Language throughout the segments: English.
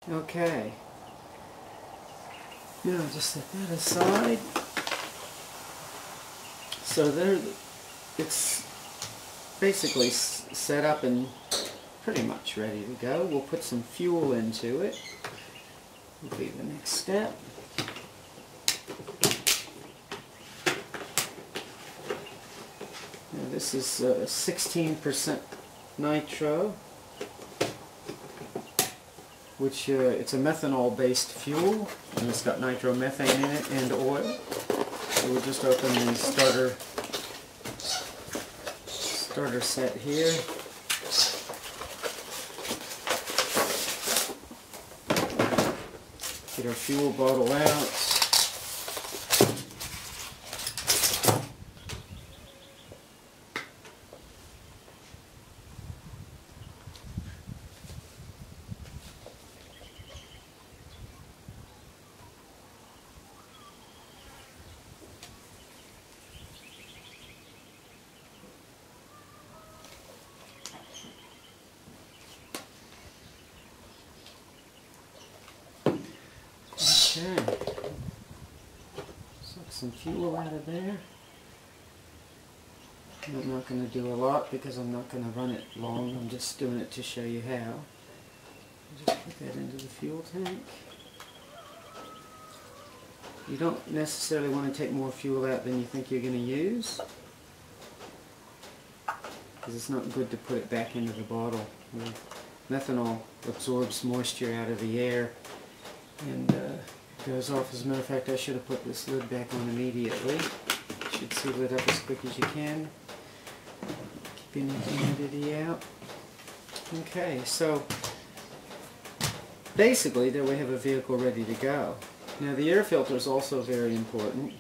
Okay. Now just set that aside. So there, it's basically set up and pretty much ready to go. We'll put some fuel into it. Will be the next step. Now this is 16% nitro, which it's a methanol-based fuel, and it's got nitromethane in it and oil. So we'll just open the starter set here. Get our fuel bottle out. Okay, suck some fuel out of there. I'm not going to do a lot because I'm not going to run it long. I'm just doing it to show you how. Just put that into the fuel tank. You don't necessarily want to take more fuel out than you think you're going to use, because it's not good to put it back into the bottle. Methanol absorbs moisture out of the air and goes off. As a matter of fact, I should have put this lid back on immediately. Should seal it up as quick as you can, keeping the humidity out. Okay, so basically there we have a vehicle ready to go. Now the air filter is also very important.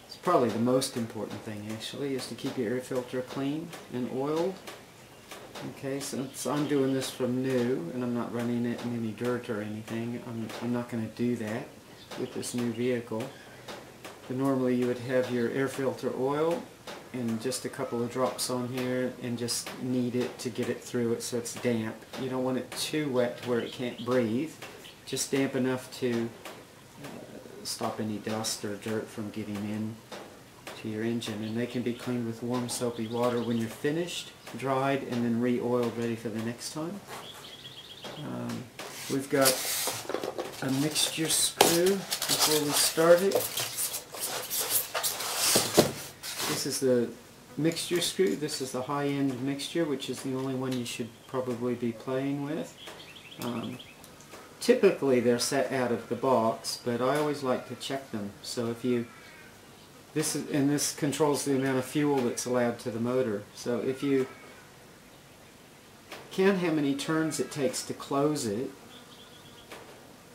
It's probably the most important thing actually, is to keep your air filter clean and oiled. Okay, since I'm doing this from new and I'm not running it in any dirt or anything, I'm not going to do that with this new vehicle. But normally you would have your air filter oil and just a couple of drops on here and just knead it to get it through it so it's damp. You don't want it too wet to where it can't breathe, just damp enough to stop any dust or dirt from getting in to your engine. And they can be cleaned with warm soapy water when you're finished, dried, and then re-oiled ready for the next time. We've got a mixture screw before we start it. This is the mixture screw. This is the high-end mixture, which is the only one you should probably be playing with. Typically they're set out of the box, but I always like to check them. So if you this controls the amount of fuel that's allowed to the motor. So if you count how many turns it takes to close it,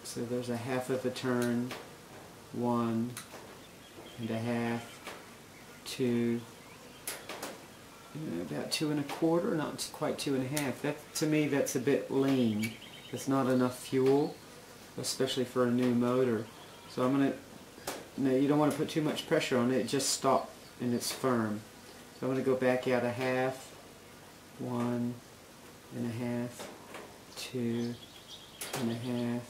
so there's a half of a turn, 1 1/2, 2, about 2 1/4, not quite 2 1/2. That, to me, that's a bit lean. It's not enough fuel, especially for a new motor. So I'm going to, no, you don't want to put too much pressure on it, just stop and it's firm. So I'm going to go back out a half, 1 1/2, 2 1/2,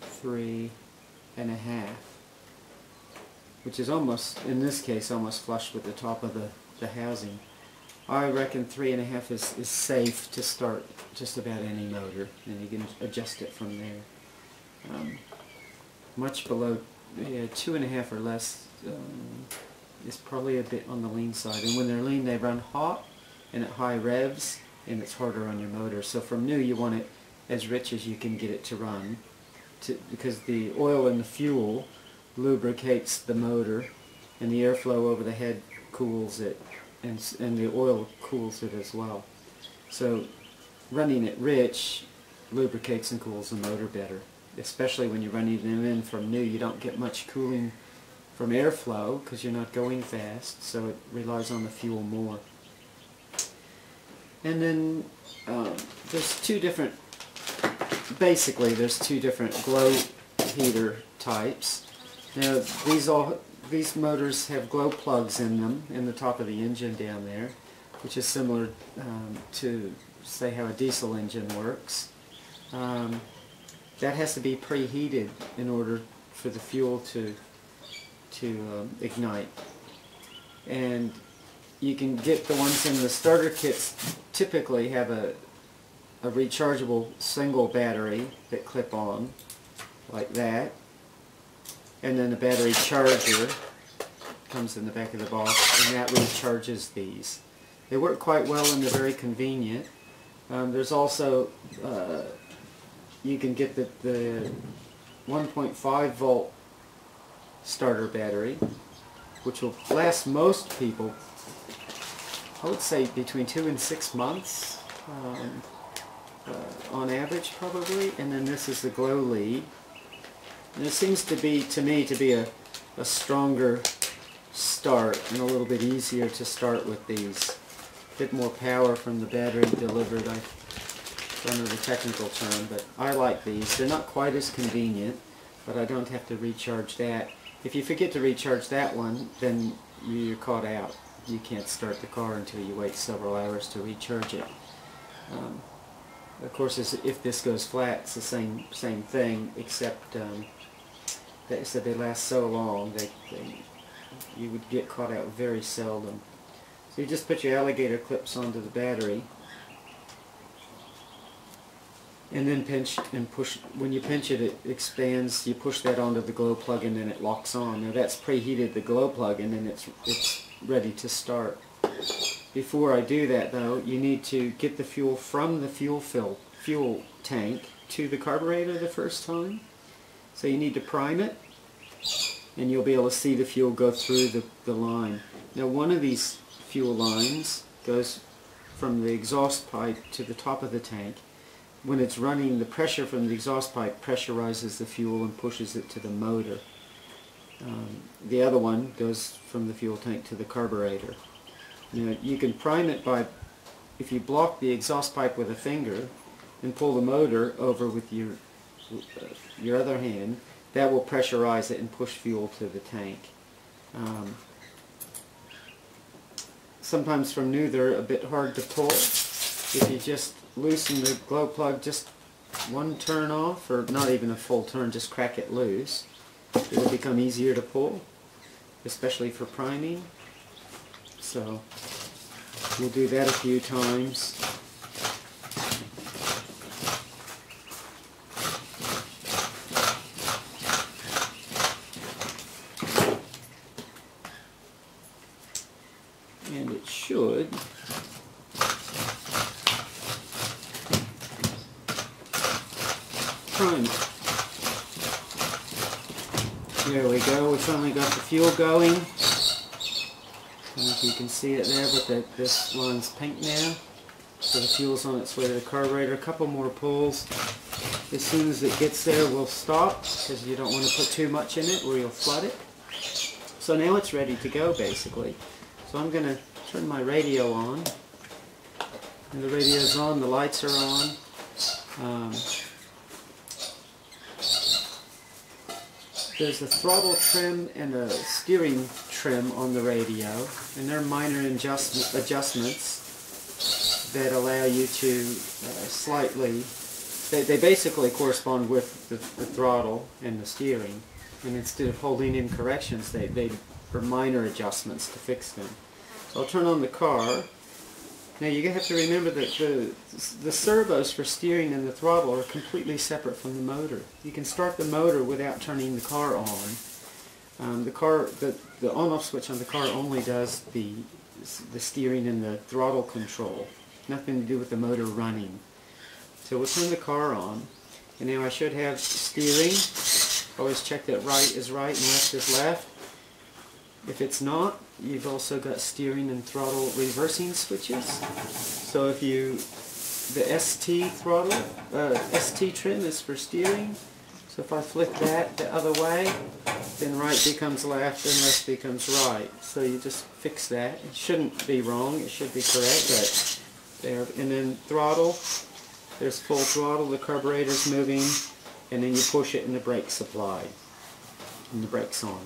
3 1/2, which is almost, in this case, almost flush with the top of the housing. I reckon 3 1/2 is safe to start just about any motor, and you can adjust it from there. Much below 2 1/2 or less is probably a bit on the lean side, and when they're lean they run hot and at high revs, and it's harder on your motor. So from new you want it as rich as you can get it to run, because the oil and the fuel lubricates the motor, and the airflow over the head cools it, and the oil cools it as well. So running it rich lubricates and cools the motor better, especially when you're running them in from new. You don't get much cooling from airflow because you're not going fast, so it relies on the fuel more. And then there's two different, basically there's two different glow heater types. Now these motors have glow plugs in them in the top of the engine down there, which is similar to, say, how a diesel engine works. that has to be preheated in order for the fuel to ignite. And you can get the ones in the starter kits typically have a rechargeable single battery that clip on like that, and then the battery charger comes in the back of the box, and that recharges these. They work quite well and they're very convenient. There's also you can get the 1.5 volt starter battery, which will last most people, I would say, between 2 and 6 months on average, probably. And then this is the glow lead, and it seems to be, to me, to be a stronger start and a little bit easier to start with these. A bit more power from the battery delivered. I don't know the technical term, but I like these. They're not quite as convenient, but I don't have to recharge that. If you forget to recharge that one, then you're caught out. You can't start the car until you wait several hours to recharge it. Of course, if this goes flat, it's the same thing, except they last so long you would get caught out very seldom. So you just put your alligator clips onto the battery, and then pinch and push. When you pinch it, it expands. You push that onto the glow plug, and then it locks on. Now that's preheated the glow plug, and then it's ready to start. Before I do that, though, you need to get the fuel from the fuel tank to the carburetor the first time. So you need to prime it, and you'll be able to see the fuel go through the line. Now, one of these fuel lines goes from the exhaust pipe to the top of the tank. When it's running, the pressure from the exhaust pipe pressurizes the fuel and pushes it to the motor. The other one goes from the fuel tank to the carburetor. Now, you can prime it by, if you block the exhaust pipe with a finger and pull the motor over with your other hand, that will pressurize it and push fuel to the tank. Sometimes from new they're a bit hard to pull. If you just loosen the glow plug just one turn off, or not even a full turn, just crack it loose, it will become easier to pull, especially for priming. So we'll do that a few times. And it should prime. There we go, we finally got the fuel going. I don't know if you can see it there, but this line's pink now. So the fuel's on its way to the carburetor. A couple more pulls. As soon as it gets there, we'll stop, because you don't want to put too much in it or you'll flood it. So now it's ready to go, basically. So I'm going to turn my radio on. And the radio's on, the lights are on. There's a throttle trim and a steering trim on the radio, and they're minor adjustments that allow you to slightly, they basically correspond with the throttle and the steering, and instead of holding in corrections, they are minor adjustments to fix them. So I'll turn on the car. Now you have to remember that the servos for steering and the throttle are completely separate from the motor. You can start the motor without turning the car on. The on-off switch on the car only does the steering and the throttle control. Nothing to do with the motor running. So we'll turn the car on, and now I should have steering. Always check that right is right and left is left. If it's not, you've also got steering and throttle reversing switches. So if the ST throttle, ST trim is for steering. So if I flick that the other way, then right becomes left and left becomes right. So you just fix that. It shouldn't be wrong, it should be correct, but there. And then throttle, there's full throttle, the carburetor's moving, and then you push it and the brake's applied. And the brake's on.